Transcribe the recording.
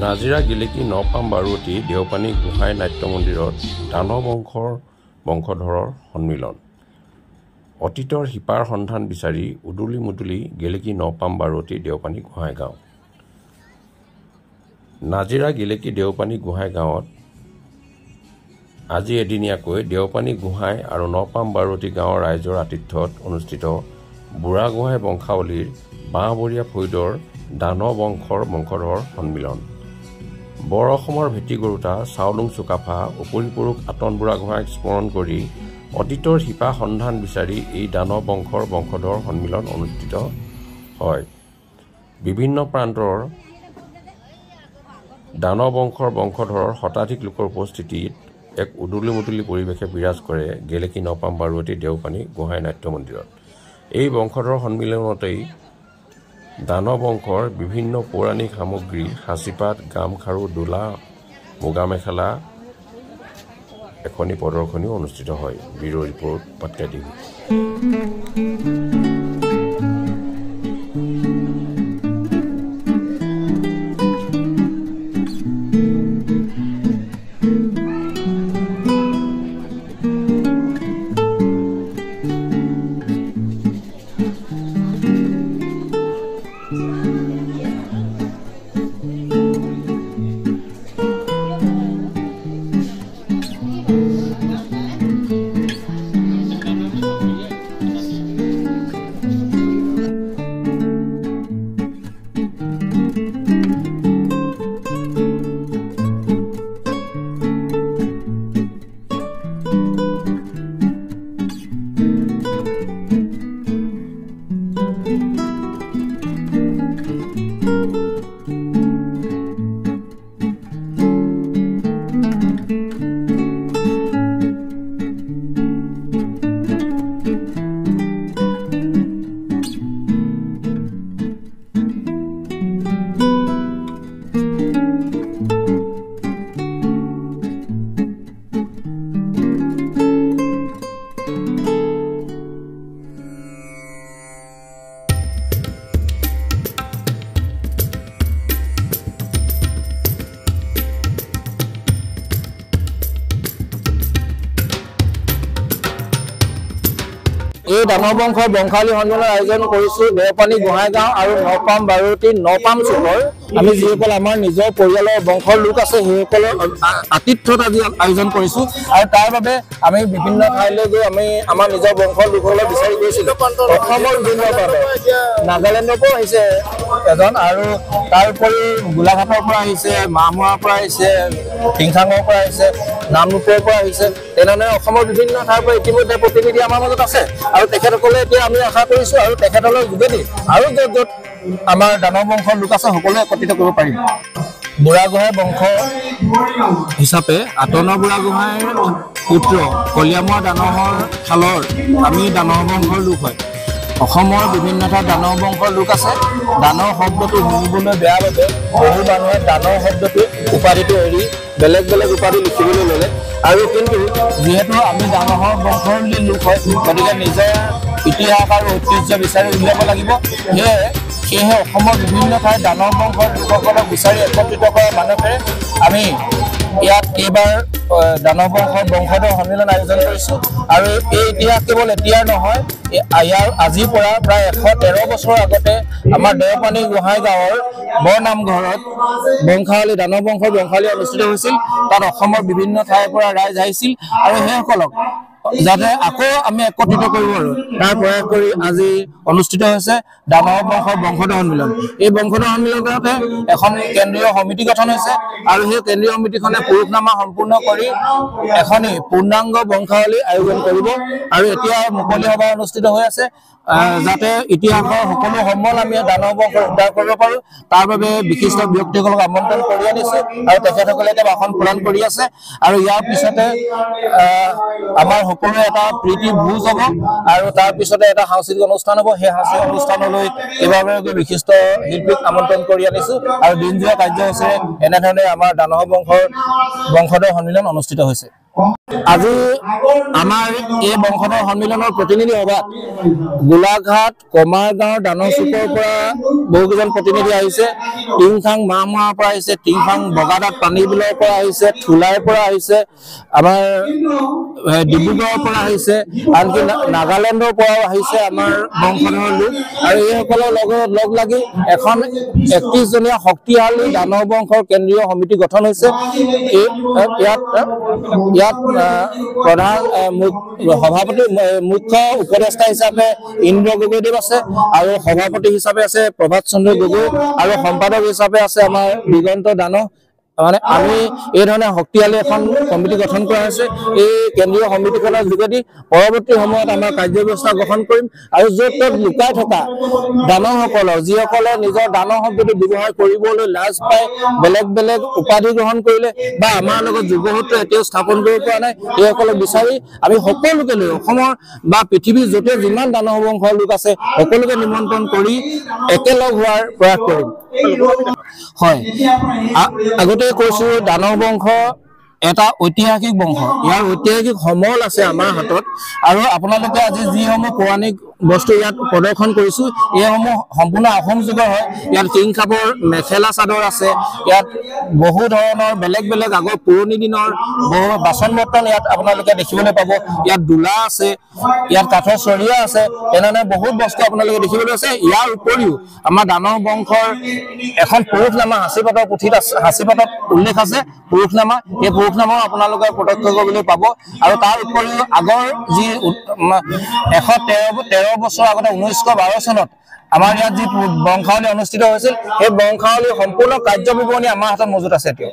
নাজিৰা গিলেকী নপাম বাৰুৱতী দেওপানী গোহাঁই নাট্য মন্দিৰত দানৱ বংশৰ বংশধৰৰ সন্মিলন। অতীতৰ শিপাৰ সন্ধান বিচাৰি উদুলি মুদুলি গিলেকী নপাম বাৰুৱতী দেওপানী গোহাঁই গাঁও। নাজিৰা গিলেকী দেওপানী গোহাঁই গাঁৱত আজি এদিনীয়াকৈ দেওপানী গোহাঁই আৰু নপাম বাৰুৱতী গাঁৱৰ ৰাইজৰ আতিথ্যত অনুষ্ঠিত বুঢ়াগোহাঁই বংশাৱলীৰ বাঁহবৰীয়া ফৈদৰ দানৱ বংশৰ বংশধৰ সন্মিলন। বৰ অসমৰ ভেটি গৰুতা চাওলুং চুকাফা উপৰিপুৰুষ আতন বুঢ়াগোহাঁইক স্মৰণ কৰি অতীতৰ শিপা সন্ধান বিচাৰি এই দানৱ বংশৰ বংশধৰ সন্মিলন অনুষ্ঠিত হয়। বিভিন্ন প্ৰান্তৰ দানৱ বংশৰ বংশধৰৰ শতাধিক লোকৰ উপস্থিতিত এক উদুলি মুদুলি পৰিৱেশে বিৰাজ কৰে গিলেকী নপাম বাৰুৱতী দেওপানী গোহাঁই নাট্য মন্দিৰত। এই বংশধৰ সন্মিলনতেই দানৱ বংশৰ বিভিন্ন পৌৰাণিক সামগ্ৰী সাঁচিপাত গামখাৰু দোলা মুগা মেখেলা এখনি প্ৰদৰ্শনীও অনুষ্ঠিত হয়। Bureau' report Patkai TV. এই দানৱ বংশৰ বংশালী সন্মিলনৰ আয়োজন কৰিছো দেওপানী গোহাঁই গাঁও আৰু নপাম বাৰুৱতী নপাম চুকৰ আমি যিসকল আমাৰ নিজৰ পৰিয়ালৰ বংশৰ লোক আছে সেইসকলৰ আতিথ্যত আজি আয়োজন কৰিছো। আৰু তাৰ বাবে আমি বিভিন্ন ঠাইলৈ গৈ আমি আমাৰ নিজৰ বংশৰ লোকসকলক বিচাৰি গৈছিলো। অসমৰ বিভিন্ন প্ৰান্তৰ নাগালেণ্ডৰ পৰা আহিছে এজন, আৰু তাৰোপৰি গোলাঘাটৰ পৰা আহিছে, মাহমৰাৰ পৰা আহিছে, টিংখাঙৰ পৰা আহিছে, নামৰূপৰ পৰা আহিছে। তেনেধৰণে অসমৰ বিভিন্ন ঠাইৰ পৰা ইতিমধ্যে প্ৰতিনিধি আমাৰ মাজত আছে। আৰু তেখেতসকলে এতিয়া আমি আশা কৰিছো আৰু তেখেতসকলৰ যোগেদি আৰু য'ত য'ত আমাৰ দানৱ বংশৰ লোক আছে সকলোৱে একত্ৰিত কৰিব পাৰিম। বুঢ়াগোহাঁই বংশ হিচাপে আতনৰ বুঢ়াগোহাঁইৰ পুত্ৰ কলিয়ামৰা দানৱৰ ফালৰ আমি দানৱ বংশৰ লোক হয়। অসমৰ বিভিন্ন ঠাইত দানৱ বংশৰ লোক আছে। দানৱ শব্দটো শুনিবলৈ বেয়া বাবে বহু মানুহে দানৱ শব্দটো উপাধিটো এৰি বেলেগ বেলেগ উপাধি লিখিবলৈ ল'লে। আৰু কিন্তু যিহেতু আমি দানৱৰ বংশৰ লোক হয়, গতিকে নিজৰ ইতিহাস আৰু ঐতিহ্য বিচাৰি উলিয়াব লাগিব। সেয়েহে অসমৰ বিভিন্ন ঠাইত দানৱ বংশৰ লোকসকলক বিচাৰি একত্ৰিত কৰা মানুহে আমি ইয়াত এইবাৰ দানৱ বংশৰ বংশধৰ সন্মিলন আয়োজন কৰিছো। আৰু এই ইতিহাস কেৱল এতিয়াৰ নহয়, ইয়াৰ আজিৰ পৰা প্ৰায় 113 বছৰ আগতে আমাৰ দেওপানী গোহাঁই গাঁৱৰ বৰ নামঘৰত বংশাৱলী দানৱ বংশৰ বংশাৱলী অনুষ্ঠিত হৈছিল। তাত অসমৰ বিভিন্ন ঠাইৰ পৰা ৰাইজ আহিছিল আৰু সেইসকলক যাতে আকৌ আমি একত্ৰিত কৰিব আৰু তাৰ প্ৰয়াস কৰি আজি অনুষ্ঠিত হৈছে দানৱ বংশৰ বংশধৰ সন্মিলন। এই বংশধৰ সন্মিলনতে এখন কেন্দ্ৰীয় সমিতি গঠন হৈছে আৰু সেই কেন্দ্ৰীয় সমিতিখনে পুৰুষনামা সম্পূৰ্ণ কৰি এখনি পূৰ্ণাংগ বংশাৱলী আয়োজন কৰিব। আৰু এতিয়া মুকলি সভা অনুষ্ঠিত হৈ আছে যাতে ইতিহাসৰ সকলো সমল আমি দানৱ বংশৰ উদ্ধাৰ কৰিব পাৰোঁ। তাৰ বাবে বিশিষ্ট ব্যক্তিসকলক আমন্ত্ৰণ কৰি আনিছো আৰু তেখেতসকলে এতিয়া ভাষণ প্ৰদান কৰি আছে। আৰু ইয়াৰ পিছতে আমাৰ সকলোৰে এটা প্ৰীতি ভোজ হ'ব আৰু তাৰ পিছতে এটা সাংস্কৃতিক অনুষ্ঠান হ'ব। সেই সাংস্কৃতিক অনুষ্ঠানলৈ কেইবাগৰাকী বিশিষ্ট শিল্পীক আমন্ত্ৰণ কৰি আনিছো আৰু দিনজোৰা কাৰ্যসূচীৰে এনেধৰণে আমাৰ দানৱ বংশৰ বংশধৰ সন্মিলন অনুষ্ঠিত হৈছে। আজি আমাৰ এই বংশধৰ সন্মিলনৰ প্ৰতিনিধি সভাত গোলাঘাট কমাৰগাঁৱৰ দানৰ চুকৰ পৰা বহুকেইজন প্ৰতিনিধি আহিছে। টিংখাং মাহমৰাৰ পৰা আহিছে, টিংখাং বগাদাত পানীবিলৰ পৰা আহিছে, থোলাৰ পৰা আহিছে, আমাৰ ডিব্ৰুগড়ৰ পৰা আহিছে, আনকি নাগালেণ্ডৰ পৰাও আহিছে আমাৰ বংশধৰ লোক। আৰু এইসকলৰ লগত লগ লাগি এখন 31জনীয়া শক্তিশালী দানৱ বংশৰ কেন্দ্ৰীয় সমিতি গঠন হৈছে। ইয়াত প্ৰধান সভাপতি মুখ্য উপদেষ্টা হিচাপে ইন্দ্ৰ গগৈদেৱ আছে, আৰু সভাপতি হিচাপে আছে প্ৰভাত চন্দ্ৰ গগৈ, আৰু সম্পাদক হিচাপে আছে আমাৰ দিগন্ত দানৱ। মানে আমি এই ধৰণে শক্তিশালী এখন কমিটি গঠন কৰা হৈছে। এই কেন্দ্ৰীয় সমিতিখনৰ যোগেদি পৰৱৰ্তী সময়ত আমাৰ কাৰ্যব্যৱস্থা গ্ৰহণ কৰিম, আৰু য'ত ত'ত লুকাই থকা দানৱসকলৰ, যিসকলে নিজৰ দানৰ সম্পত্তি ব্যৱহাৰ কৰিবলৈ লাজ পাই বেলেগ বেলেগ উপাধি গ্ৰহণ কৰিলে বা আমাৰ লগত যুৱসূত্ৰ এতিয়াও স্থাপন কৰিব পৰা নাই, সেইসকলক বিচাৰি আমি সকলোকে লৈ অসমৰ বা পৃথিৱীৰ য'তে যিমান দানৱ বংশৰ লোক আছে সকলোকে নিমন্ত্ৰণ কৰি একেলগ হোৱাৰ প্ৰয়াস কৰিম। হয়, আগতে কৈছো দানৱ বংশ এটা ঐতিহাসিক বংশ, ইয়াৰ ঐতিহাসিক সমল আছে আমাৰ হাতত। আৰু আপোনালোকে আজি যিসমূহ পৌৰাণিক বস্তু ইয়াত প্ৰদৰ্শন কৰিছো, এইসমূহ সম্পূৰ্ণ আহোম যুগৰ হয়। ইয়াত কিং খাবৰ মেখেলা চাদৰ আছে, ইয়াত বহু ধৰণৰ বেলেগ বেলেগ আগৰ পুৰণি দিনৰ বহু বাচন বৰ্তন ইয়াত আপোনালোকে দেখিবলৈ পাব। ইয়াত দোলা আছে, ইয়াত কাঠৰ চৰিয়া আছে, তেনেধৰণে বহুত বস্তু আপোনালোকে দেখিবলৈ আছে। ইয়াৰ উপৰিও আমাৰ দানৱ বংশৰ এখন পুৰুষনামা সাঁচিপাতৰ পুথিত সাঁচিপাতত উল্লেখ আছে, পুৰুষনামা। এই পুৰুষনামাও আপোনালোকে প্ৰত্যক্ষ কৰিবলৈ পাব। আৰু তাৰ উপৰিও আগৰ যি 113 বছৰ আগতে 1912 চনত আমাৰ ইয়াত যি বংশাৱলী অনুষ্ঠিত হৈছিল, সেই বংশাৱলীৰ সম্পূৰ্ণ কাৰ্যবিৱৰণী আমাৰ হাতত মজুত আছে এতিয়া।